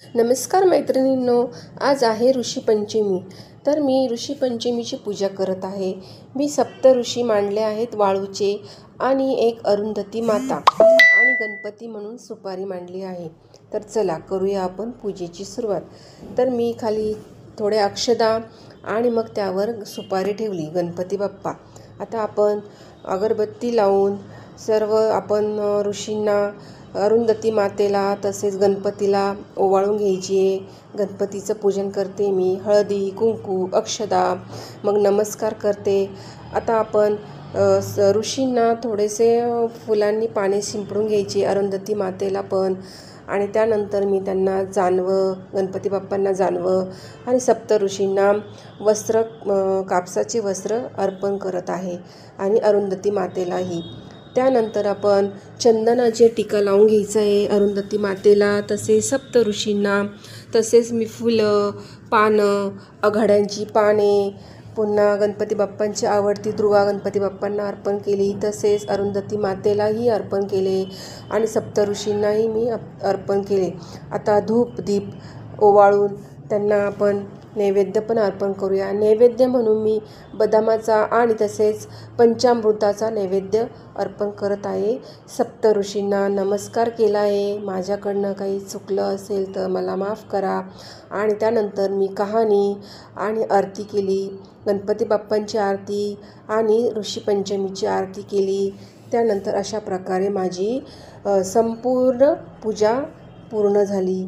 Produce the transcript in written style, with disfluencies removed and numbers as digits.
नमस्कार मैत्रिणींनो, आज आहे ऋषीपंचमी. तर मी ऋषीपंचमीची पूजा करत आहे. मी सप्त ऋषी मांडले आहेत वाळूचे आणि एक अरुंधती माता आणि गणपती म्हणून सुपारी मांडली आहे. तर चला करूया आपण पूजेची सुरुवात. तर मी खाली थोडे अक्षदा आणि मग त्यावर सुपारी ठेवली गणपती बाप्पा. आता आपण अगरबत्ती लावून सर्व आपण ऋषींना, अरुंधती मातेला तसेच गणपतीला ओवाळून घ्यायची आहे. गणपतीचं पूजन करते मी. हळदी कुंकू अक्षदा मग नमस्कार करते. आता आपण ऋषींना थोडेसे फुलांनी पाणी शिंपडून घ्यायचे, अरुंधती मातेला पण. आणि त्यानंतर मी त्यांना जानवं, गणपती बाप्पांना जानवं आणि सप्त ऋषींना वस्त्र, कापसाचे वस्त्र अर्पण करत आहे आणि अरुंधती मातेलाही. त्यानंतर आपण चंदनाचे टीका लावून घ्यायचं आहे अरुंधती मातेला, तसेच सप्त ऋषींना. तसेच मी फुलं, पानं, आघाड्यांची पाने, पुन्हा गणपती बाप्पांची आवडती दुर्वा गणपती बाप्पांना अर्पण केली, तसेच अरुंधती मातेलाही अर्पण केले आणि सप्त ऋषींनाही मी अर्पण केले. आता धूप दीप ओवाळून त्यांना आपण नैवेद्य पण अर्पण करूया. नैवेद्य म्हणून मी बदामाचा आणि तसेच पंचामृताचा नैवेद्य अर्पण करत आहे. सप्त ऋषींना नमस्कार केला आहे. माझ्याकडनं काही चुकलं असेल तर मला माफ करा. आणि त्यानंतर मी कहाणी आणि आरती केली, गणपती बाप्पांची आरती आणि ऋषीपंचमीची आरती केली. त्यानंतर अशा प्रकारे माझी संपूर्ण पूजा पूर्ण झाली.